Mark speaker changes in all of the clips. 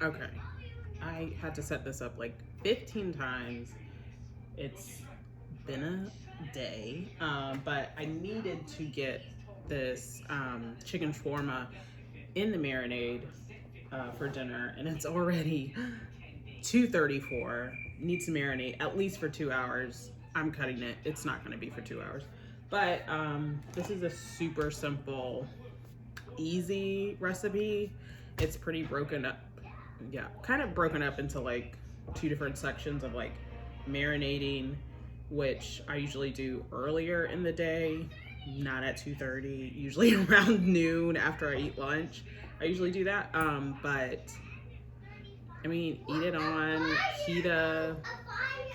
Speaker 1: Okay. I had to set this up like 15 times. It's been a day, but I needed to get this chicken shawarma in the marinade for dinner, and it's already 2:34. Needs to marinate at least for 2 hours. I'm cutting it. It's not going to be for 2 hours. But this is a super simple, easy recipe. It's pretty broken up. Yeah, kind of broken up into like two different sections of like marinating, which I usually do earlier in the day, not at 2:30, usually around noon after I eat lunch. I usually do that. But I mean, eat it on pita.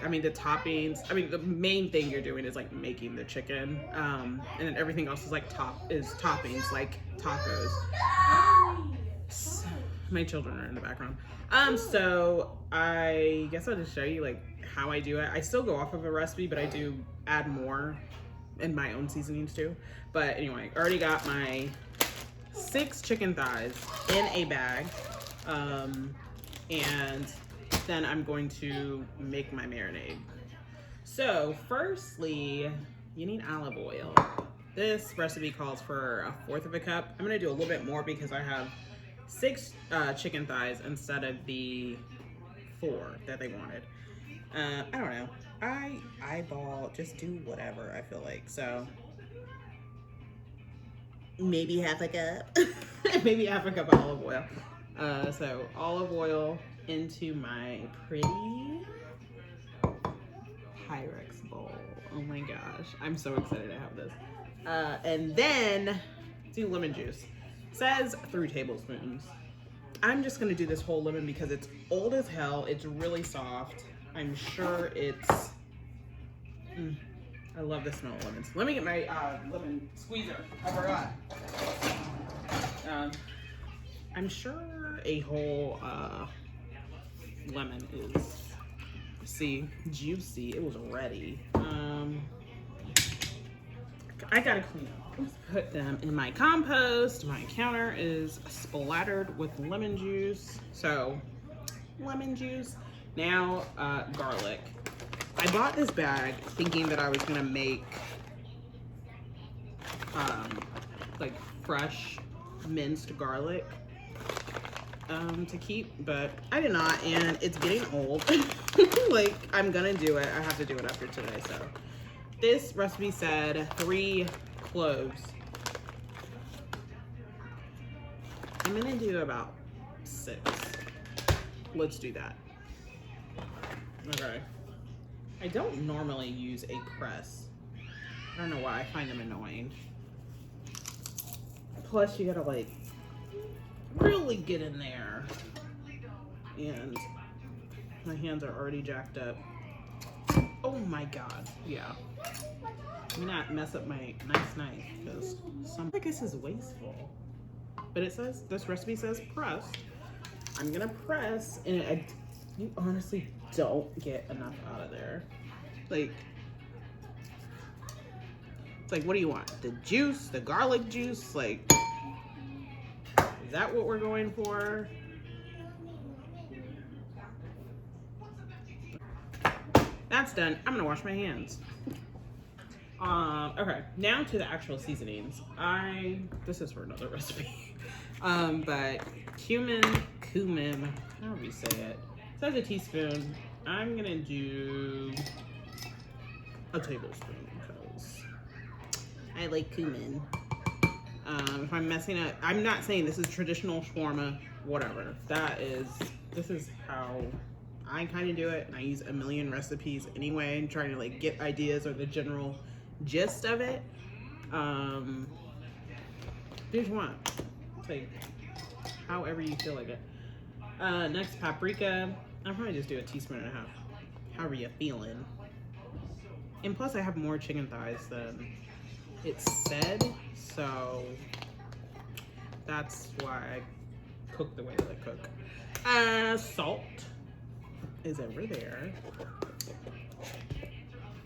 Speaker 1: I mean, the toppings. I mean, the main thing you're doing is like making the chicken, and then everything else is like toppings, like tacos. My children are in the background. So I guess I'll just show you like how I do it. I still go off of a recipe, but I do add more and my own seasonings too. But anyway, I already got my 6 chicken thighs in a bag. And then I'm going to make my marinade. So firstly, you need olive oil. This recipe calls for 1/4 of a cup. I'm gonna do a little bit more because I have 6 chicken thighs instead of the 4 that they wanted. I don't know. I eyeball, just do whatever I feel like. So maybe half a cup. Maybe half a cup of olive oil. So olive oil into my pretty Pyrex bowl. Oh my gosh, I'm so excited to have this. And then do lemon juice. It says 3 tablespoons. I'm just gonna do this whole lemon because it's old as hell. It's really soft. I'm sure it's. I love the smell of lemons. Let me get my lemon squeezer. I forgot. I'm sure a whole lemon is, see, juicy. It was ready. I gotta clean up. Let's put them in my compost. My counter is splattered with lemon juice. So, lemon juice. Now, garlic. I bought this bag thinking that I was gonna make like fresh minced garlic to keep, but I did not, and it's getting old. Like, I'm gonna do it. I have to do it after today. So this recipe said 3 cloves. I'm gonna do about 6. Let's do that. Okay. I don't normally use a press. I don't know why. I find them annoying. Plus, you gotta like really get in there. And my hands are already jacked up. Oh my god. Yeah. Let me not mess up my nice knife because I guess is wasteful. But it says, this recipe says pressed. I'm gonna press, and you honestly don't get enough out of there. Like, it's like, what do you want? The juice, the garlic juice? Like, is that what we're going for? That's done. I'm gonna wash my hands. Okay, now to the actual seasonings. This is for another recipe. But cumin, however you say it. Says a teaspoon. I'm gonna do a tablespoon because I like cumin. If I'm messing up, I'm not saying this is traditional shawarma, whatever. This is how I kind of do it, and I use a million recipes anyway, and trying to like get ideas or the general gist of it. Here's one. Like, however you feel like it. Next, paprika. I'll probably just do a teaspoon and a half. However you feeling. And plus, I have more chicken thighs than it said, so that's why I cook the way that I cook. Salt is over there.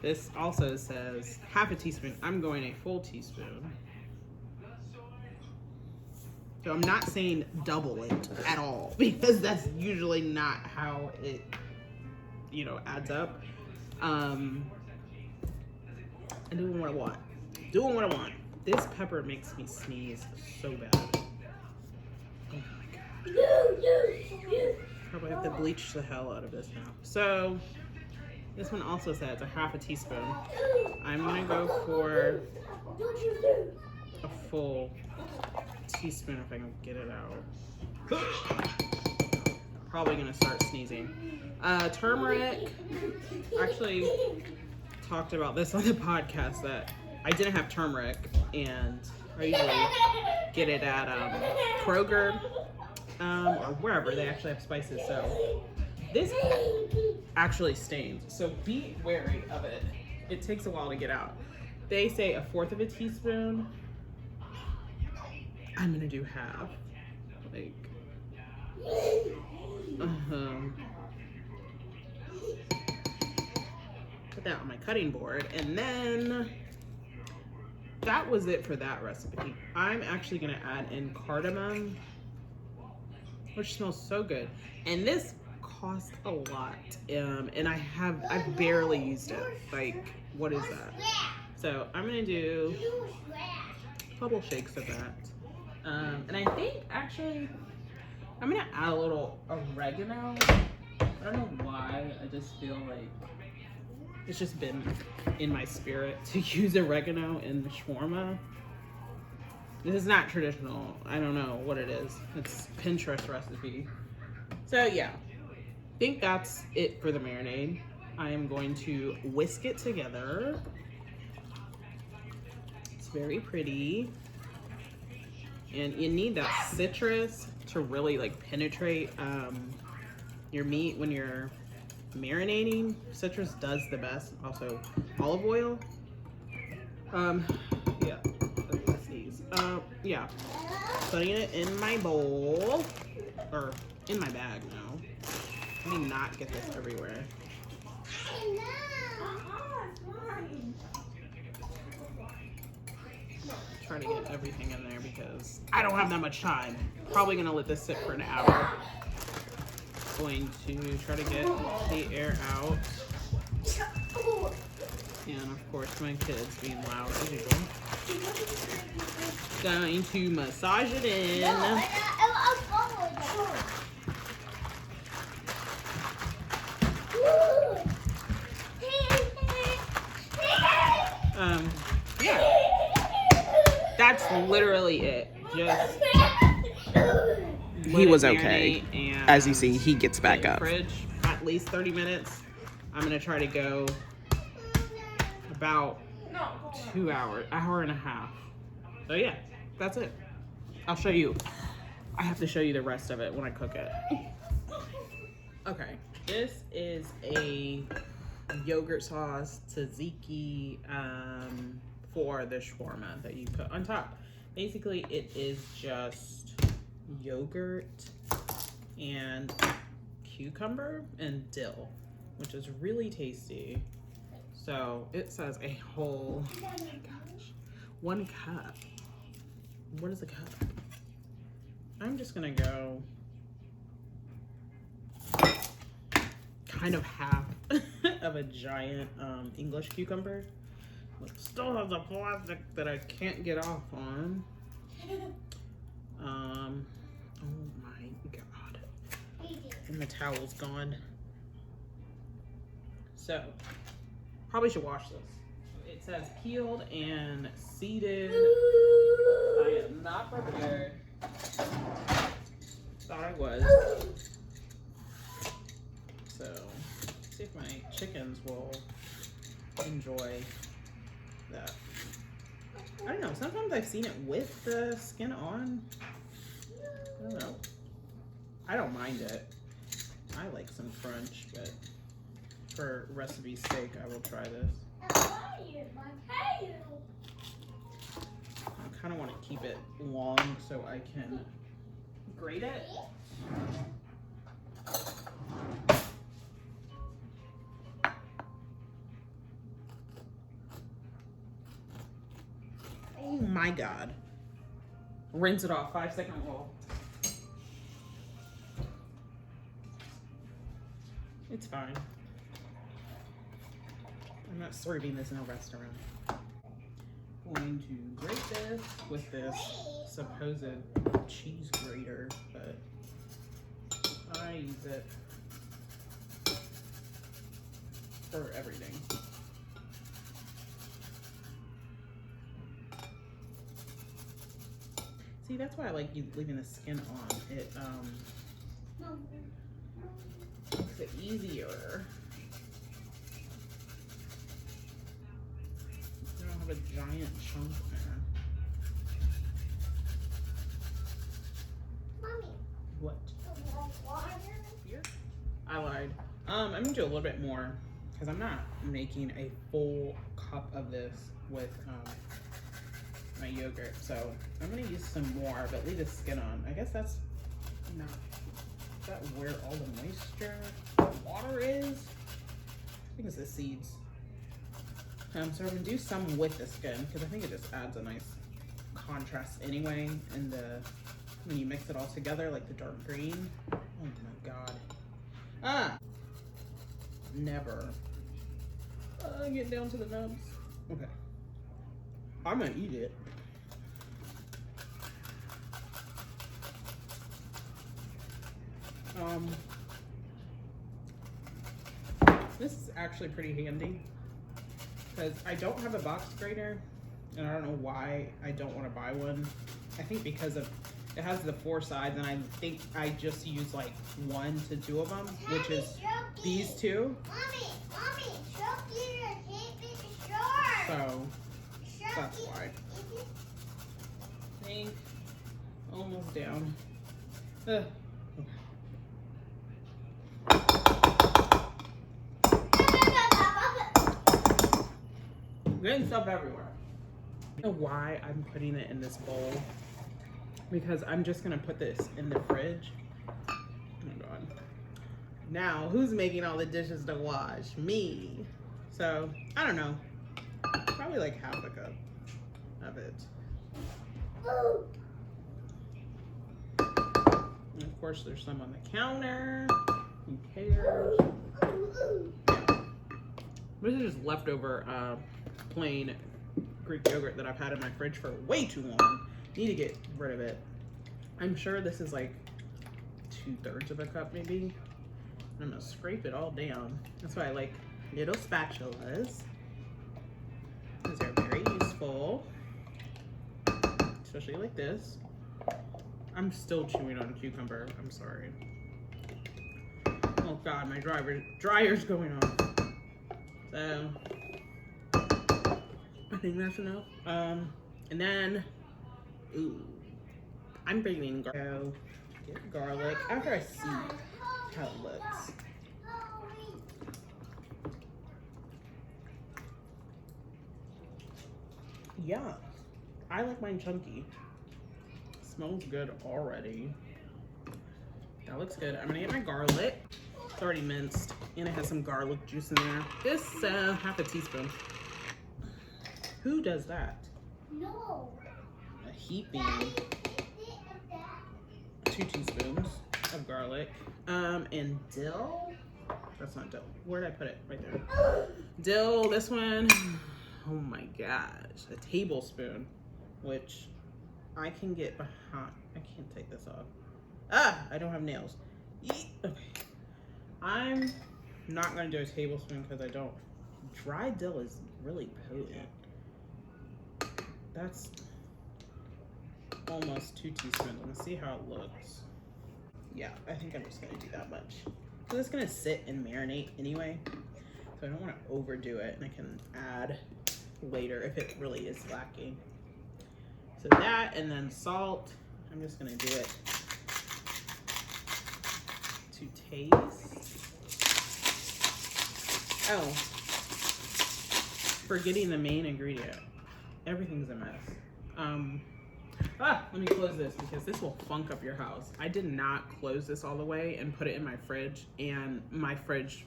Speaker 1: This also says half a teaspoon. I'm going a full teaspoon. So I'm not saying double it at all, because that's usually not how it, adds up. I'm doing what I want. Doing what I want. This pepper makes me sneeze so bad. Oh my god. Probably have to bleach the hell out of this now. So this one also says a half a teaspoon. I'm gonna go for a full teaspoon if I can get it out. Probably gonna start sneezing. Turmeric. Actually talked about this on the podcast that I didn't have turmeric, and I usually get it at Kroger or wherever they actually have spices. So this actually stains, so be wary of it. It takes a while to get out. They say a fourth of a teaspoon. I'm gonna do half. Put that on my cutting board, and then that was it for that recipe. I'm actually gonna add in cardamom, which smells so good, and this costs a lot, and I've barely used it. Like, what is that? So I'm gonna do a couple shakes of that, and I think actually I'm gonna add a little oregano. I don't know why, I just feel like it's just been in my spirit to use oregano in the shawarma. This is not traditional. I don't know what it is. It's Pinterest recipe. So yeah, I think that's it for the marinade. I am going to whisk it together. It's very pretty. And you need that citrus to really like penetrate your meat when you're marinating. Citrus does the best. Also olive oil. Yeah, putting it in my bowl, or in my bag now. Let me not get this everywhere. Try to get everything in there because I don't have that much time. Probably gonna let this sit for an hour. Going to try to get the air out. And of course my kids being loud as usual. Going to massage it in. Yeah. That's literally it. Just
Speaker 2: he was okay. As you see, he gets back up.
Speaker 1: Fridge at least 30 minutes. I'm gonna try to go about 2 hours, hour and a half. So yeah, that's it. I'll show you. I have to show you the rest of it when I cook it. Okay, this is a yogurt sauce tzatziki for the shawarma that you put on top. Basically, it is just yogurt and cucumber and dill, which is really tasty. So it says a whole, oh my gosh, 1 cup. What is a cup? I'm just gonna go kind of half of a giant English cucumber. It still has a plastic that I can't get off on. Oh my god. And the towel's gone. So, probably should wash this. It says peeled and seeded. I am not prepared. Thought I was. So, see if my chickens will enjoy that. I don't know, sometimes I've seen it with the skin on. I don't know. I don't mind it. I like some crunch, but for recipe's sake, I will try this. I kind of want to keep it long so I can grate it. Oh my god. rinse it off. 5-second roll. It's fine. I'm not serving this in a restaurant. Going to grate this with this supposed cheese grater, but I use it for everything. See, that's why I like leaving the skin on. It makes it easier. You don't have a giant chunk there.
Speaker 3: Mommy.
Speaker 1: What?
Speaker 3: Water?
Speaker 1: Here? I lied. I'm gonna do a little bit more because I'm not making a full cup of this with my yogurt. So I'm gonna use some more, but leave the skin on. I guess that's not, is that where all the moisture, water is? I think it's the seeds. So I'm gonna do some with the skin because I think it just adds a nice contrast anyway. And when you mix it all together, like the dark green. Oh my God. Ah! Never. Get down to the nubs. Okay. I'm gonna eat it. This is actually pretty handy because I don't have a box grater and I don't know why I don't want to buy one. I think because of it has the 4 sides, and I think I just use like 1 to 2 of them, which is these 2.
Speaker 3: Mommy, Shoki, short.
Speaker 1: So that's why. I think almost down. Ugh. Getting stuff everywhere. I don't know why I'm putting it in this bowl, because I'm just gonna put this in the fridge. Oh my God. Now, who's making all the dishes to wash? Me. So, I don't know. Probably like half a cup of it. And of course, there's some on the counter. Who cares? This is just leftover plain Greek yogurt that I've had in my fridge for way too long. Need to get rid of it. I'm sure this is like 2/3 of a cup maybe. I'm gonna scrape it all down. That's why I like little spatulas. These are very useful, especially like this. I'm still chewing on a cucumber. I'm sorry. Oh God, my dryer's going off. So I think that's enough. And then, ooh, I'm bringing get garlic after I see how it looks. Yeah, I like mine chunky. Smells good already. That looks good. I'm gonna get my garlic. It's already minced, and it has some garlic juice in there. This half a teaspoon. Who does that?
Speaker 3: No.
Speaker 1: A heaping 2 teaspoons of garlic. And dill. That's not dill. Where did I put it? Right there. Dill, this one. Oh my gosh. A tablespoon, which I can get behind. I can't take this off. Ah, I don't have nails. Okay. I'm not gonna do a tablespoon because I don't. Dry dill is really potent. That's almost 2 teaspoons. Let's see how it looks. Yeah, I think I'm just gonna do that much. So it's gonna sit and marinate anyway. So I don't wanna overdo it, and I can add later if it really is lacking. So that, and then salt. I'm just gonna do it to taste. Oh, forgetting the main ingredient. Everything's a mess. Let me close this because this will funk up your house. I did not close this all the way and put it in my fridge, and my fridge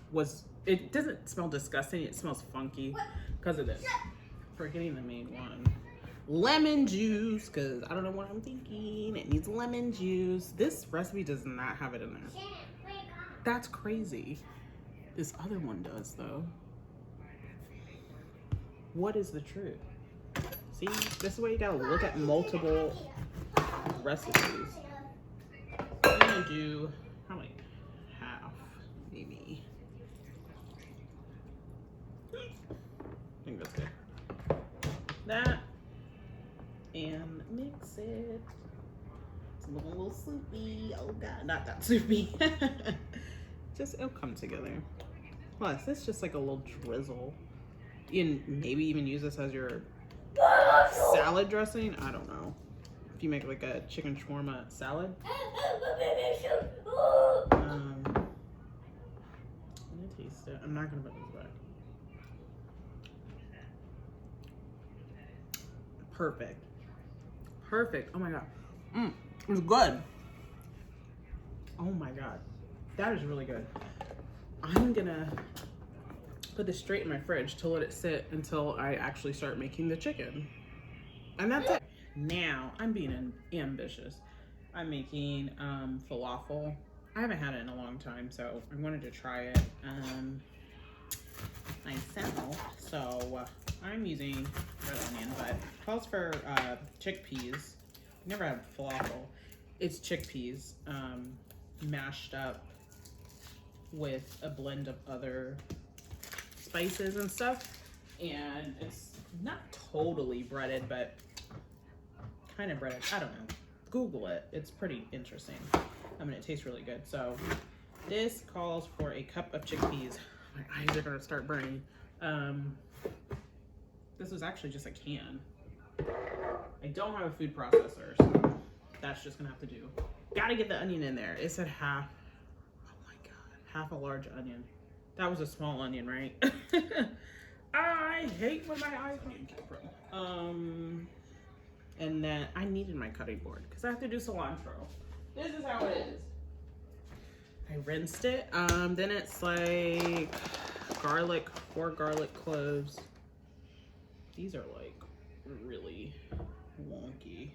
Speaker 1: it doesn't smell disgusting, it smells funky because of this. Forgetting the main one. lemon juice, because I don't know what I'm thinking. It needs lemon juice. This recipe does not have it in there. That's crazy. This other one does, though. What is the truth? See, this is why you gotta look at multiple recipes. I'm gonna do probably half, maybe. I think that's good. That, and mix it. It's a little soupy. Oh god, not that soupy. Just, it'll come together. Plus, it's just like a little drizzle. You can maybe even use this as your salad dressing. I don't know. If you make like a chicken shawarma salad. I'm gonna taste it. I'm not gonna put this back. Perfect. Perfect. Oh my god. It was good. Oh my god. That is really good. I'm gonna put this straight in my fridge to let it sit until I actually start making the chicken. And that's it. Now, I'm being ambitious. I'm making falafel. I haven't had it in a long time, so I wanted to try it myself. So I'm using red onion, but it calls for chickpeas. I've never had falafel. It's chickpeas mashed up with a blend of other spices and stuff. And it's not totally breaded, but kind of breaded. I don't know. Google it. It's pretty interesting. I mean, it tastes really good. So this calls for a cup of chickpeas. My eyes are gonna start burning. This was actually just a can. I don't have a food processor, so that's just gonna have to do. Gotta get the onion in there. It said half. Oh my god, half a large onion. That was a small onion, right? I hate when my eyes get from. And then I needed my cutting board because I have to do cilantro. This is how it is. I rinsed it. Then it's like garlic, 4 garlic cloves. These are like really wonky.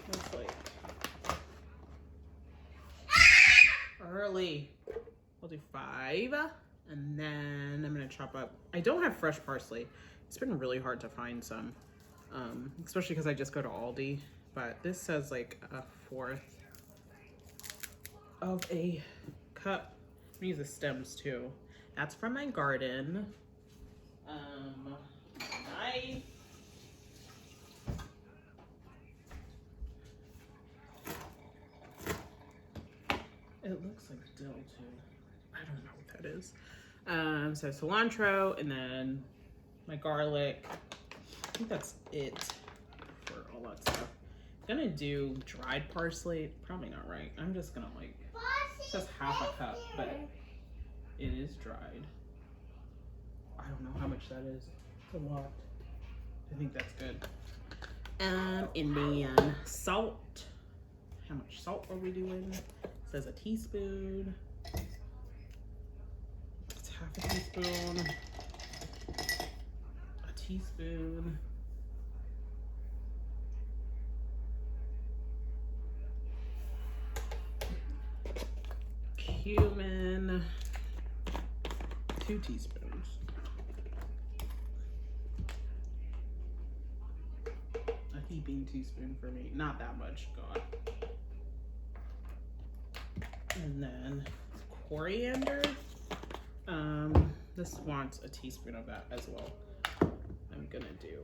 Speaker 1: It's like early. I'll do 5. And then I'm gonna chop up. I don't have fresh parsley. It's been really hard to find some, especially because I just go to Aldi. But this says like a 1/4 of a cup. I'm gonna use the stems too. That's from my garden. Knife. It looks like dill too. I don't know what that is. So cilantro and then my garlic. I think that's it for all that stuff. I'm gonna do dried parsley. Probably not right. I'm just gonna like, it's just half a cup, but it is dried. I don't know how much that is. It's a lot. I think that's good. And then salt. How much salt are we doing? It says a teaspoon. It's half a teaspoon. A teaspoon. Cumin. 2 teaspoons. A heaping teaspoon for me. Not that much, God. And then coriander. This wants a teaspoon of that as well. I'm gonna do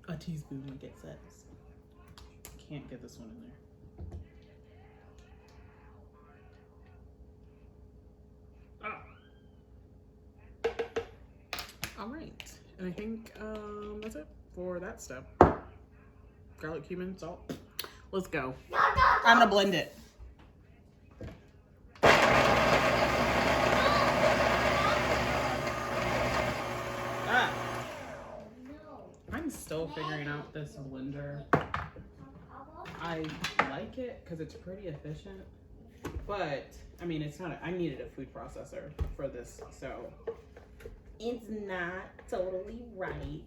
Speaker 1: a teaspoon like it says. Can't get this one in there. All right, and I think that's it for that stuff. Garlic, cumin, salt. Let's go. I'm gonna blend it. I'm still figuring out this blender. I like it because it's pretty efficient, but I mean, it's not, I needed a food processor for this, so it's not totally right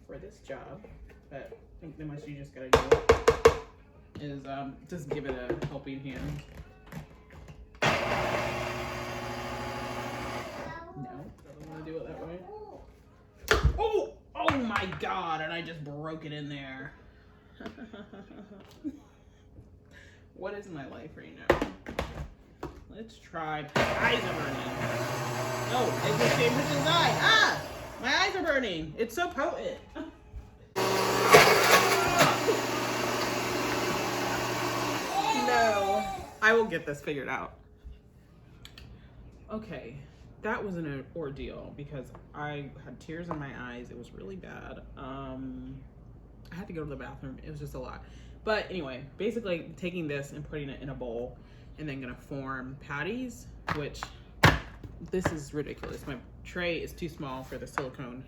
Speaker 1: for this job, but I think the most you just gotta do is just give it a helping hand. No, I don't want to do it that way. Oh my God, and I just broke it in there. What is my life right now? Let's try. My eyes are burning. Oh, it just came with his eye. Ah! My eyes are burning. It's so potent. No. I will get this figured out. Okay. That was an ordeal because I had tears in my eyes. It was really bad. I had to go to the bathroom. It was just a lot. But anyway, basically taking this and putting it in a bowl and then gonna form patties, which this is ridiculous. My tray is too small for the silicone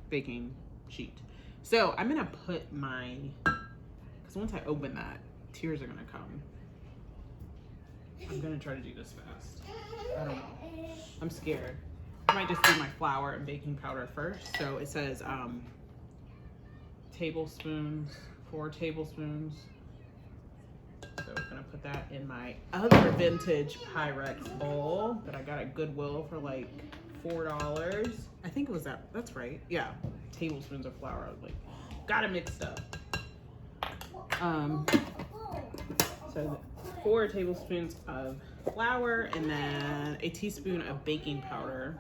Speaker 1: baking sheet. So I'm gonna put because once I open that, tears are gonna come. I'm gonna try to do this fast. I don't know. I'm scared. I might just do my flour and baking powder first. So it says tablespoons, 4 tablespoons. So I'm gonna put that in my other vintage Pyrex bowl that I got at Goodwill for like $4. I think it was that's right. Yeah, tablespoons of flour. I was like, got it mixed up. So 4 tablespoons of flour and then a teaspoon of baking powder.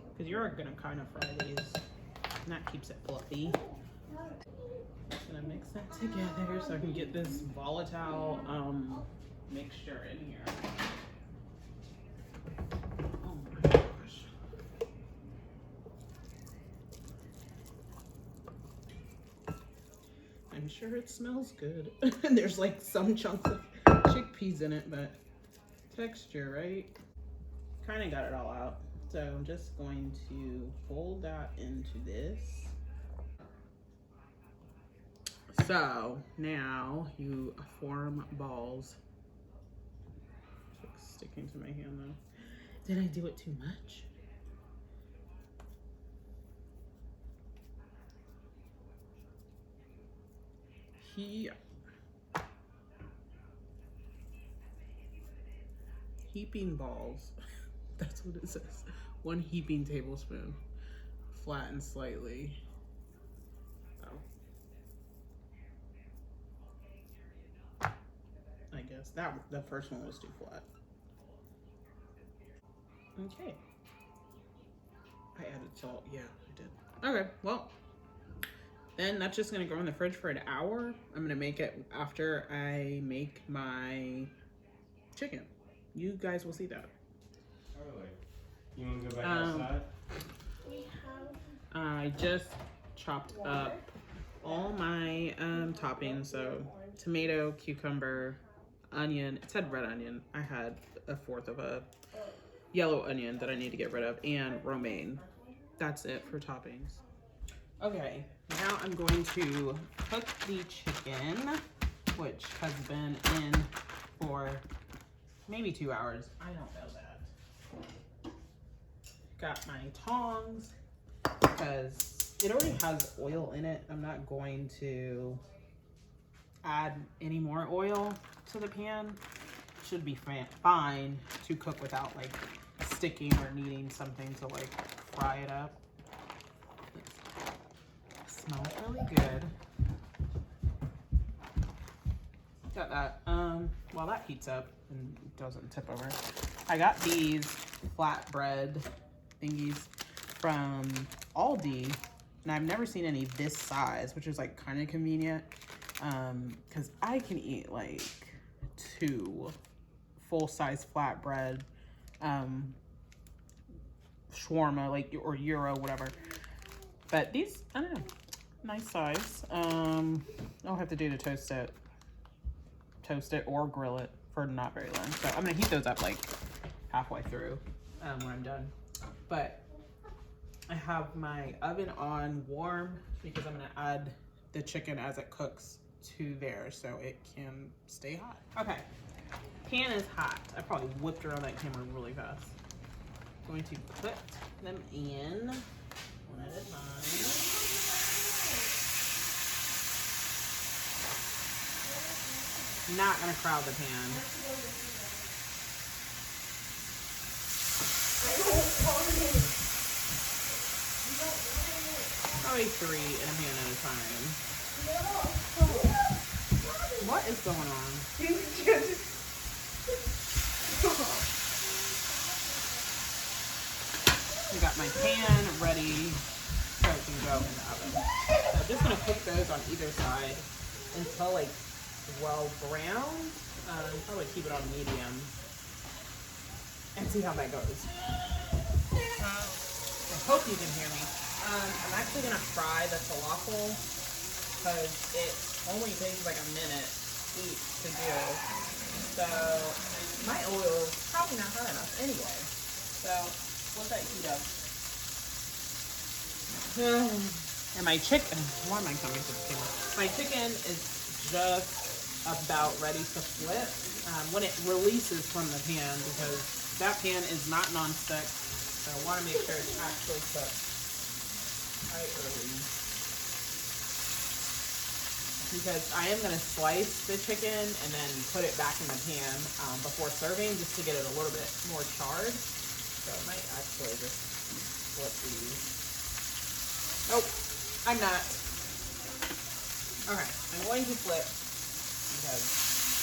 Speaker 1: Because you're gonna kind of fry these, and that keeps it fluffy. Just gonna mix that together so I can get this volatile mixture in here. Oh my gosh. I'm sure it smells good. And there's like some chunks of chickpeas in it, but texture, right? Kind of got it all out. So I'm just going to fold that into this. So now you form balls. It's like sticking to my hand though. Did I do it too much? Heaping balls. That's what it says. 1 heaping tablespoon. Flatten slightly. Oh. I guess the first one was too flat. Okay. I added salt. Yeah, I did. Okay, well. Then that's just gonna go in the fridge for an hour. I'm gonna make it after I make my chicken. You guys will see that.
Speaker 4: Totally. You want to go back outside?
Speaker 1: I just chopped up all my toppings. So tomato, cucumber, onion. It said red onion. I had 1/4 of a yellow onion that I need to get rid of, and romaine. That's it for toppings. Okay, now I'm going to cook the chicken, which has been in for maybe 2 hours. I don't know that. Got my tongs because it already has oil in it. I'm not going to add any more oil to the pan. Should be fine to cook without like sticking or needing something to like fry it up. It smells really good. Got that. While that heats up and doesn't tip over, I got these flatbread thingies from Aldi, and I've never seen any this size, which is like kind of convenient, because I can eat like 2 full-size flatbread shawarma, like, or gyro, whatever. But these, I don't know, nice size. I'll have to do to toast it or grill it for not very long. So I'm gonna heat those up like halfway through when I'm done. But I have my oven on warm because I'm gonna add the chicken as it cooks to there so it can stay hot. Okay, pan is hot. I probably whipped around that camera really fast. Going to put them in. One at a time. Not gonna crowd the pan. Probably 3 in a pan at a time. What is going on? I got my pan ready so it can go in the oven. So I'm just gonna cook those on either side until like well browned. Probably keep it on medium and see how that goes. I hope you can hear me. I'm actually gonna fry the falafel because it only takes like a minute each to do. So my oil is probably not hot enough anyway. So let that heat up. And my chicken, why am I coming to the camera? My chicken is just about ready to flip when it releases from the pan, because that pan is not non-stick. So I want to make sure it's actually cooked right early. Because I am going to slice the chicken and then put it back in the pan before serving, just to get it a little bit more charred. So I might actually just flip these. Oh, I'm not. Okay, I'm going to flip because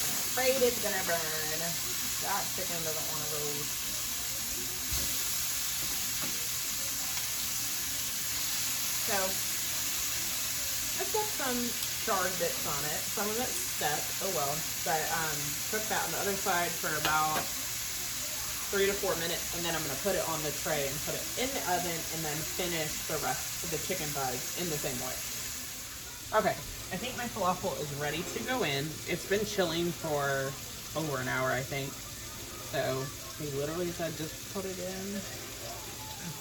Speaker 1: I'm afraid it's gonna burn. That chicken doesn't want to release. So, I've got some charred bits on it. Some of it's stuck, oh well. But cook that on the other side for about 3 to 4 minutes, and then I'm going to put it on the tray and put it in the oven, and then finish the rest of the chicken thighs in the same way. Okay, I think my falafel is ready to go in. It's been chilling for over an hour, I think. So they literally said just put it in and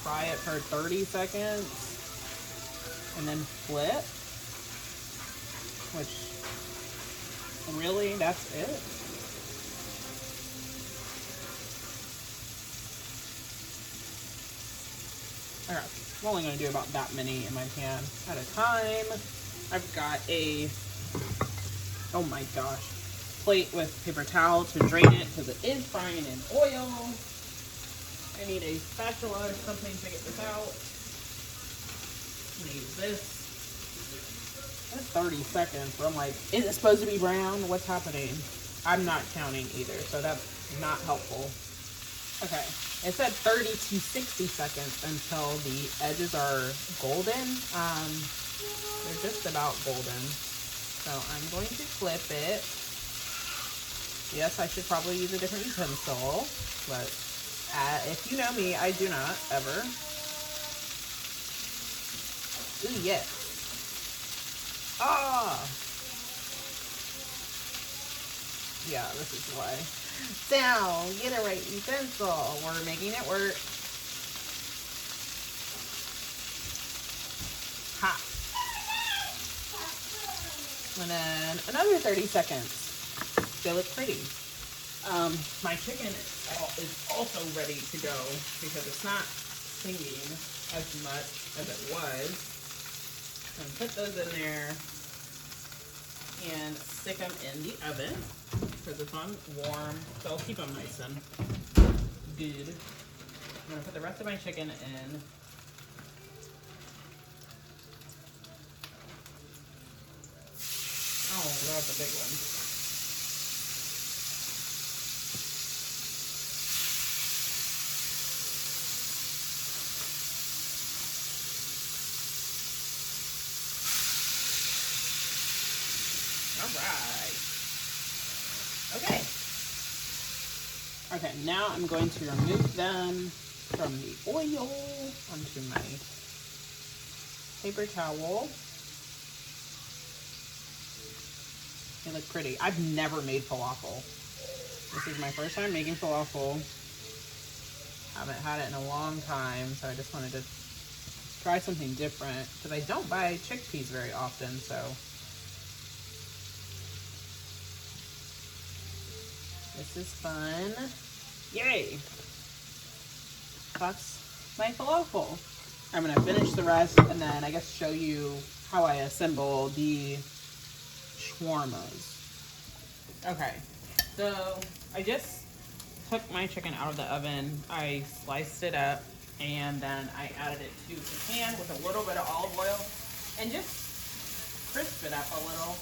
Speaker 1: fry it for 30 seconds and then flip, which really, that's it. Alright, I'm only going to do about that many in my pan at a time. I've got a, oh my gosh, plate with paper towel to drain it because it is frying in oil. I need a spatula or something to get this out. I'm going to use this. That's 30 seconds. So I'm like, is it supposed to be brown? What's happening? I'm not counting either, so that's not helpful. Okay. It said 30 to 60 seconds until the edges are golden. They're just about golden. So I'm going to flip it. Yes, I should probably use a different utensil, but if you know me, I do not ever. Ooh, yes. Ah! Yeah, this is why. Down, get a right utensil. We're making it work. Ha. And then another 30 seconds. They look pretty. My chicken is also ready to go because it's not singing as much as it was. And put those in there and stick them in the oven because it's on warm, so I'll keep them nice and good. I'm gonna put the rest of my chicken in. Oh, that's a big one. Alright. Okay. Okay, now I'm going to remove them from the oil onto my paper towel. They look pretty. I've never made falafel. This is my first time making falafel. Haven't had it in a long time, so I just wanted to try something different because I don't buy chickpeas very often, so. This is fun. Yay! That's my falafel. I'm gonna finish the rest and then I guess show you how I assemble the shawarmas. Okay, so I just took my chicken out of the oven. I sliced it up and then I added it to the pan with a little bit of olive oil and just crisp it up a little.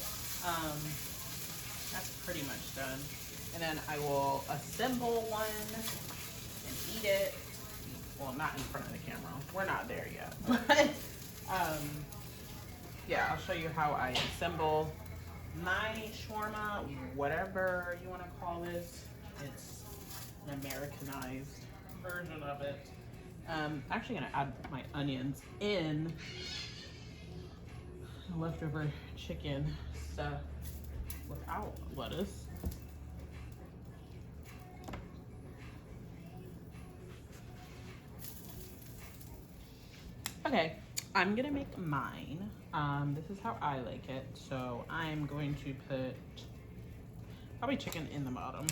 Speaker 1: That's pretty much done. And then I will assemble one and eat it. Well, not in front of the camera. We're not there yet. But yeah, I'll show you how I assemble my shawarma, whatever you want to call this. It's an Americanized version of it. I'm actually gonna add my onions in the leftover chicken stuff without lettuce. Okay, I'm gonna make mine. This is how I like it. So I'm going to put probably chicken in the bottom.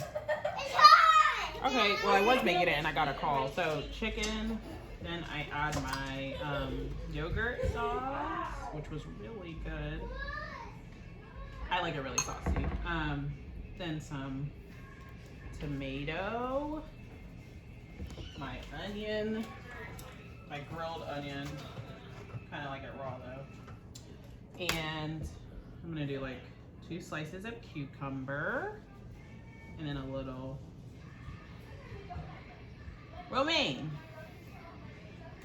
Speaker 1: Okay, well I was making it and I got a call. So chicken, then I add my yogurt sauce, which was really good. I like it really saucy. Then some tomato, my onion, my grilled onion, kind of like it raw though. And I'm gonna do like 2 slices of cucumber and then a little romaine.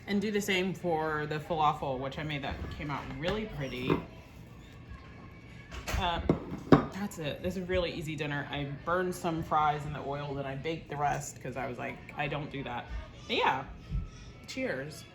Speaker 1: And do the same for the falafel, which I made that came out really pretty. That's it. This is a really easy dinner. I burned some fries in the oil, then I baked the rest because I was like, I don't do that. But yeah, cheers.